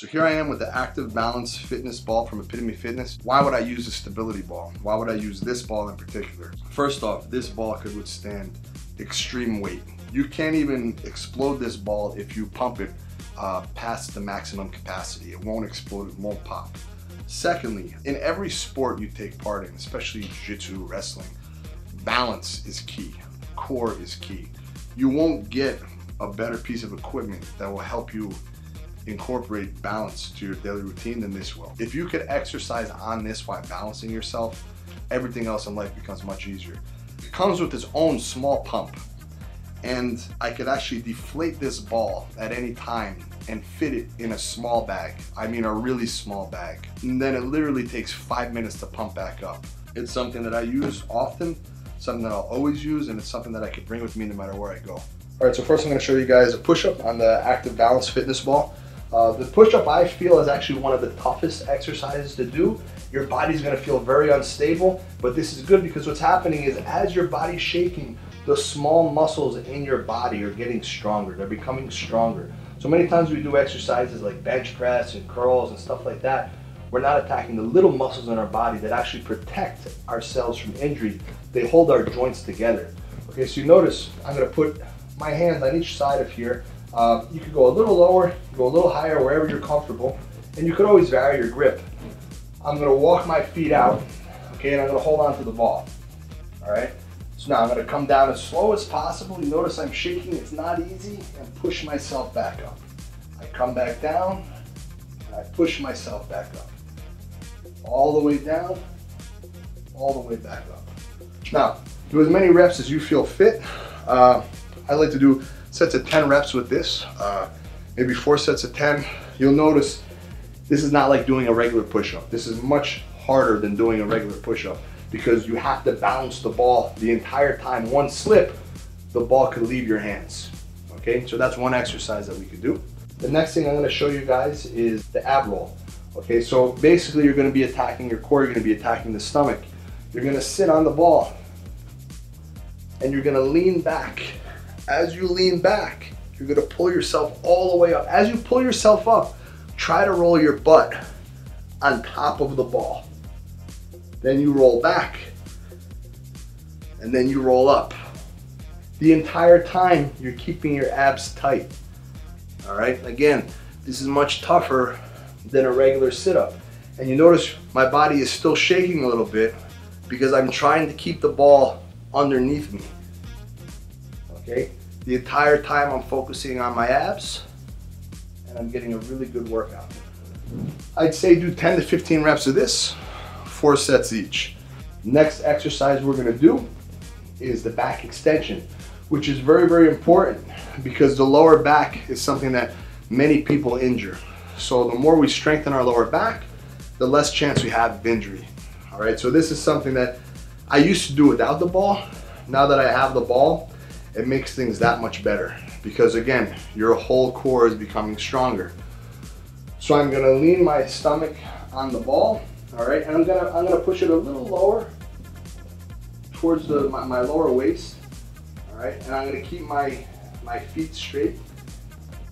here I am with the Active Balance Fitness ball from Epitomie Fitness. Why would I use a stability ball? Why would I use this ball in particular? First off, this ball could withstand extreme weight. You can't even explode this ball if you pump it past the maximum capacity. It won't explode, it won't pop. Secondly, in every sport you take part in, especially jiu-jitsu, wrestling, balance is key, core is key. You won't get a better piece of equipment that will help you incorporate balance to your daily routine than this will. If you could exercise on this while balancing yourself, everything else in life becomes much easier. It comes with its own small pump, and I could actually deflate this ball at any time and fit it in a small bag. I mean a really small bag. And then it literally takes 5 minutes to pump back up. It's something that I use often, something that I'll always use, and it's something that I can bring with me no matter where I go. All right, so first I'm gonna show you guys a push-up on the Active Balance Fitness ball. The push-up I feel is actually one of the toughest exercises to do. Your body's gonna feel very unstable, but this is good because what's happening is as your body's shaking, the small muscles in your body are getting stronger. They're becoming stronger. So many times we do exercises like bench press and curls and stuff like that. We're not attacking the little muscles in our body that actually protect ourselves from injury. They hold our joints together. Okay, so you notice I'm gonna put my hands on each side of here. You could go a little lower, go a little higher, wherever you're comfortable, and you could always vary your grip. I'm gonna walk my feet out, okay, and I'm gonna hold on to the ball, all right? So now I'm gonna come down as slow as possible. You notice I'm shaking, it's not easy, and push myself back up. I come back down, and I push myself back up. All the way down, all the way back up. Now, do as many reps as you feel fit. I like to do sets of 10 reps with this, maybe 4 sets of 10. You'll notice this is not like doing a regular push-up. This is much harder than doing a regular push-up because you have to balance the ball the entire time. One slip, the ball could leave your hands. Okay, so that's one exercise that we could do. The next thing I'm gonna show you guys is the ab roll. Okay, so basically you're gonna be attacking your core, you're gonna be attacking the stomach. You're gonna sit on the ball and you're gonna lean back. As you lean back, you're gonna pull yourself all the way up. As you pull yourself up, try to roll your butt on top of the ball. Then you roll back, and then you roll up. The entire time, you're keeping your abs tight. All right, again, this is much tougher than a regular sit-up. And you notice my body is still shaking a little bit because I'm trying to keep the ball underneath me. Okay, the entire time I'm focusing on my abs and I'm getting a really good workout. I'd say do 10 to 15 reps of this, 4 sets each. Next exercise we're gonna do is the back extension, which is very, very important because the lower back is something that many people injure. So the more we strengthen our lower back, the less chance we have of injury. All right, so this is something that I used to do without the ball. Now that I have the ball, it makes things that much better because again, your whole core is becoming stronger. So I'm gonna lean my stomach on the ball, all right, and I'm gonna push it a little lower towards my lower waist, all right, and I'm gonna keep my feet straight.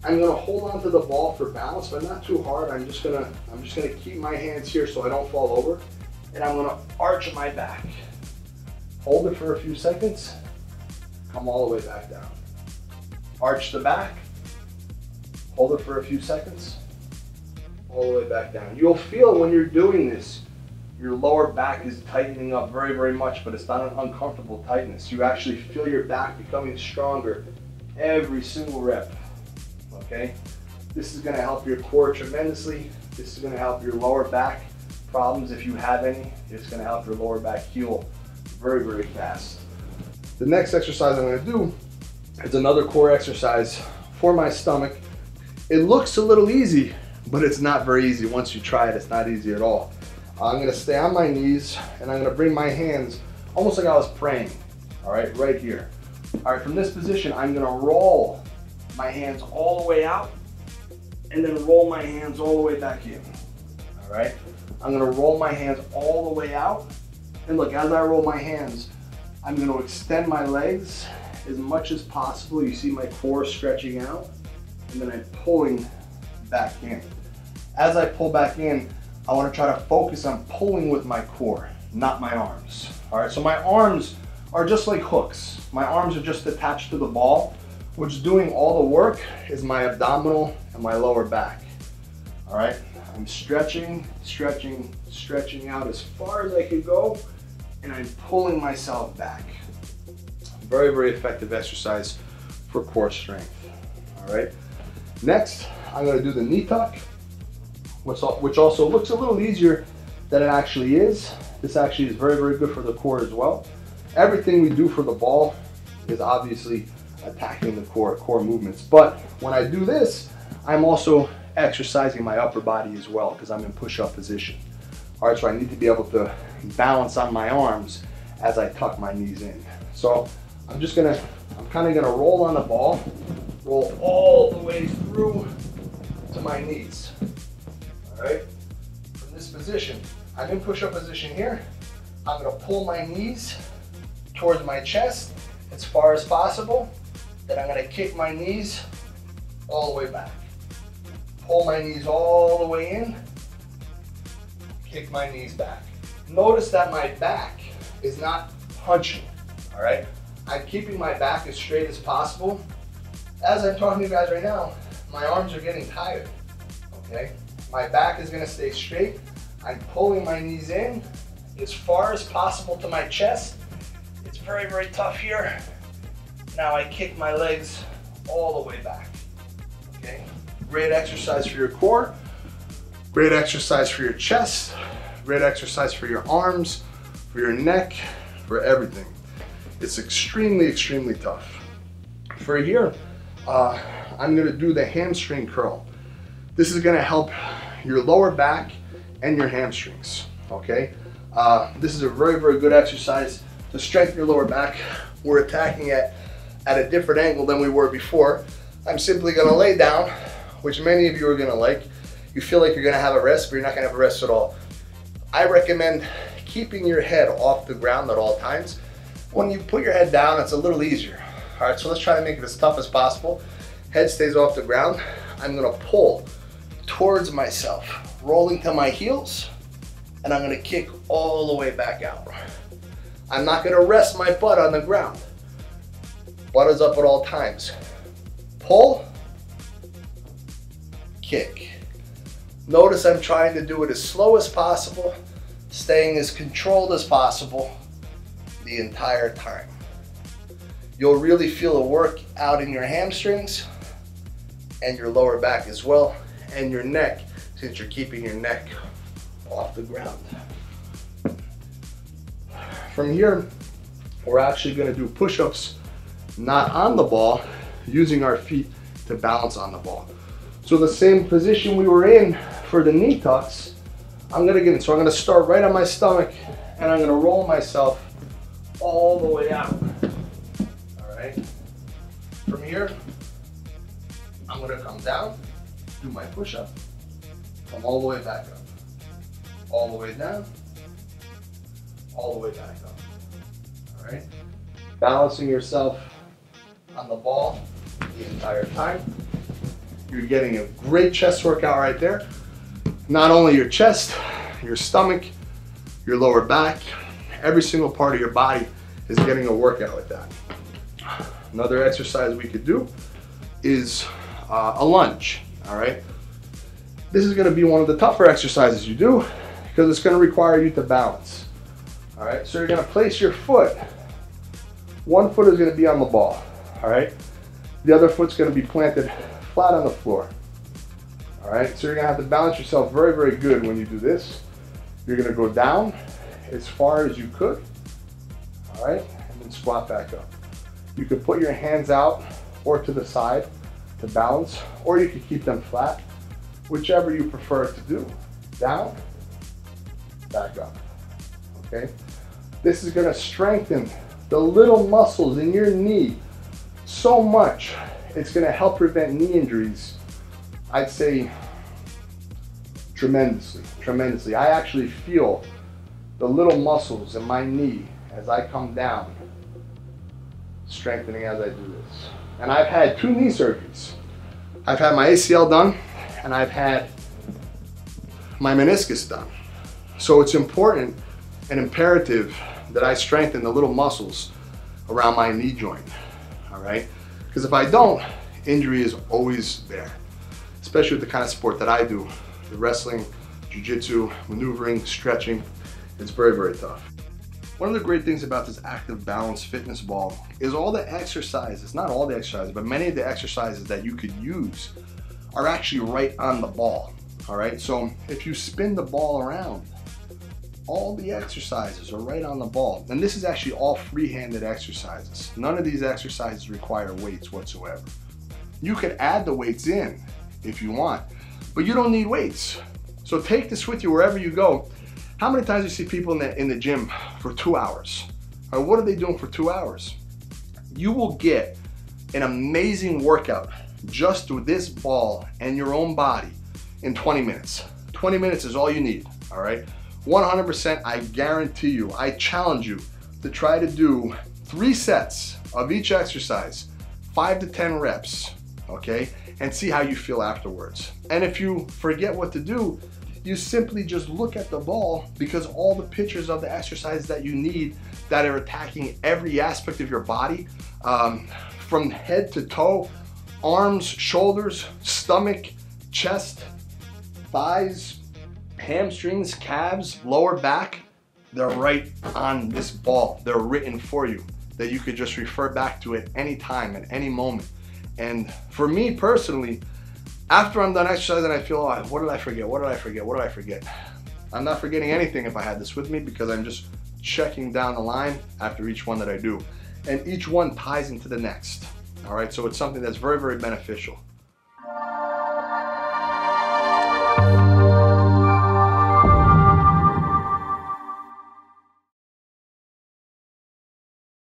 I'm gonna hold on to the ball for balance, but not too hard. I'm just gonna keep my hands here so I don't fall over, and I'm gonna arch my back. Hold it for a few seconds. Come all the way back down. Arch the back, hold it for a few seconds, all the way back down. You'll feel when you're doing this, your lower back is tightening up very, very much, but it's not an uncomfortable tightness. You actually feel your back becoming stronger every single rep, okay? This is gonna help your core tremendously. This is gonna help your lower back problems if you have any. It's gonna help your lower back heal very, very fast. The next exercise I'm gonna do is another core exercise for my stomach. It looks a little easy, but it's not very easy. Once you try it, it's not easy at all. I'm gonna stay on my knees and I'm gonna bring my hands almost like I was praying, all right, right here. All right, from this position, I'm gonna roll my hands all the way out and then roll my hands all the way back in, all right? I'm gonna roll my hands all the way out. And look, as I roll my hands, I'm gonna extend my legs as much as possible. You see my core stretching out, and then I'm pulling back in. As I pull back in, I want to try to focus on pulling with my core, not my arms. All right, so my arms are just like hooks. My arms are just attached to the ball. What's doing all the work is my abdominal and my lower back. All right, I'm stretching, stretching, stretching out as far as I can go, and I'm pulling myself back. Very, very effective exercise for core strength. All right, next I'm going to do the knee tuck, which also looks a little easier than it actually is. This actually is very, very good for the core as well. Everything we do for the ball is obviously attacking the core movements. But when I do this, I'm also exercising my upper body as well because I'm in push-up position. All right, so I need to be able to balance on my arms as I tuck my knees in. So I'm kind of gonna roll on the ball, roll all the way through to my knees. All right, from this position, I'm in push-up position here. I'm gonna pull my knees towards my chest as far as possible. Then I'm gonna kick my knees all the way back. Pull my knees all the way in, kick my knees back. Notice that my back is not punching, all right? I'm keeping my back as straight as possible. As I'm talking to you guys right now, my arms are getting tired, okay? My back is gonna stay straight. I'm pulling my knees in as far as possible to my chest. It's very, very tough here. Now I kick my legs all the way back, okay? Great exercise for your core, great exercise for your chest, great exercise for your arms, for your neck, for everything. It's extremely, extremely tough. For here, I'm gonna do the hamstring curl. This is gonna help your lower back and your hamstrings, okay? This is a very, very good exercise to strengthen your lower back. We're attacking it at a different angle than we were before. I'm simply gonna lay down, which many of you are gonna like. You feel like you're gonna have a rest, but you're not gonna have a rest at all. I recommend keeping your head off the ground at all times. When you put your head down, it's a little easier. All right, so let's try to make it as tough as possible. Head stays off the ground. I'm gonna pull towards myself, rolling to my heels, and I'm gonna kick all the way back out. I'm not gonna rest my butt on the ground. Butt is up at all times. Pull, kick. Notice I'm trying to do it as slow as possible, staying as controlled as possible the entire time. You'll really feel a work out in your hamstrings and your lower back as well, and your neck, since you're keeping your neck off the ground. From here, we're actually going to do push-ups, not on the ball, using our feet to balance on the ball. So the same position we were in for the knee tucks, I'm going to get in. So I'm going to start right on my stomach, and I'm going to roll myself all the way out. All right. From here, I'm going to come down, do my push-up, come all the way back up, all the way down, all the way back up. All right. Balancing yourself on the ball the entire time. You're getting a great chest workout right there. Not only your chest, your stomach, your lower back, every single part of your body is getting a workout with that. Another exercise we could do is a lunge, all right? This is gonna be one of the tougher exercises you do because it's gonna require you to balance, all right? So you're gonna place your foot, one foot is gonna be on the ball, all right? The other foot's gonna be planted flat on the floor, all right? So you're gonna have to balance yourself very, very good when you do this. You're gonna go down as far as you could, all right? And then squat back up. You could put your hands out or to the side to balance, or you could keep them flat, whichever you prefer to do. Down, back up, okay? This is gonna strengthen the little muscles in your knee so much. It's gonna help prevent knee injuries, I'd say tremendously, tremendously. I actually feel the little muscles in my knee as I come down, strengthening as I do this. And I've had 2 knee surgeries. I've had my ACL done, and I've had my meniscus done. So it's important and imperative that I strengthen the little muscles around my knee joint, all right? Because if I don't, injury is always there, especially with the kind of sport that I do, the wrestling, jiu-jitsu, maneuvering, stretching. It's very, very tough. One of the great things about this active balance fitness ball is all the exercises, not all the exercises, but many of the exercises that you could use are actually right on the ball, all right? So if you spin the ball around, all the exercises are right on the ball. And this is actually all free-handed exercises. None of these exercises require weights whatsoever. You could add the weights in if you want, but you don't need weights. So take this with you wherever you go. How many times do you see people in the gym for 2 hours? Or what are they doing for 2 hours? You will get an amazing workout just with this ball and your own body in 20 minutes. 20 minutes is all you need, all right? 100%, I guarantee you, I challenge you to try to do 3 sets of each exercise, 5 to 10 reps, okay? And see how you feel afterwards. And if you forget what to do, you simply just look at the ball, because all the pictures of the exercise that you need that are attacking every aspect of your body, from head to toe, arms, shoulders, stomach, chest, thighs, hamstrings, calves, lower back, they're right on this ball. They're written for you that you could just refer back to at any time, at any moment. And for me personally, after I'm done exercising, I feel, oh, what did I forget? What did I forget? What did I forget? I'm not forgetting anything if I had this with me, because I'm just checking down the line after each one that I do. And each one ties into the next. All right, so it's something that's very, very beneficial.